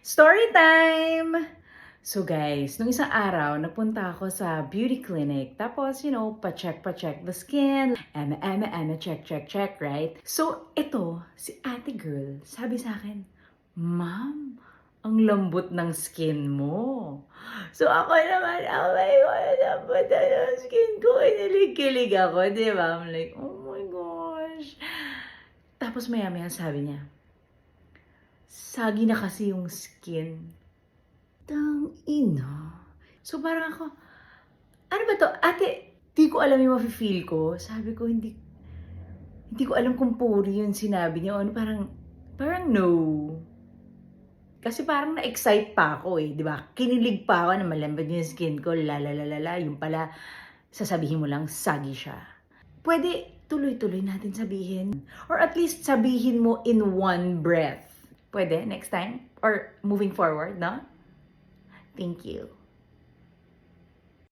Story time! So guys, nung isang araw, nagpunta ako sa beauty clinic. Tapos, pa-check the skin. Eme, check, right? So, ito, si ate girl, sabi sa akin, Ma'am, ang lambot ng skin mo. So ako naman, oh my God, lambot na ng skin ko. Kinilig-kilig ako, di ba? I'm like, oh my gosh. Tapos maya-maya sabi niya, sagi na kasi yung skin. Ina. So parang ako, ano ba to? Ate, di ko alam yung mafe-feel ko. Sabi ko, hindi ko alam kung puri yung sinabi niya. O ano, parang no. Kasi parang na-excite pa ako eh, di ba? Kinilig pa ako na malambot yung skin ko, la. Yung pala, sasabihin mo lang, sagi siya. Pwede tuloy-tuloy natin sabihin. Or at least sabihin mo in one breath. Pwede, next time? Or moving forward, no? Thank you.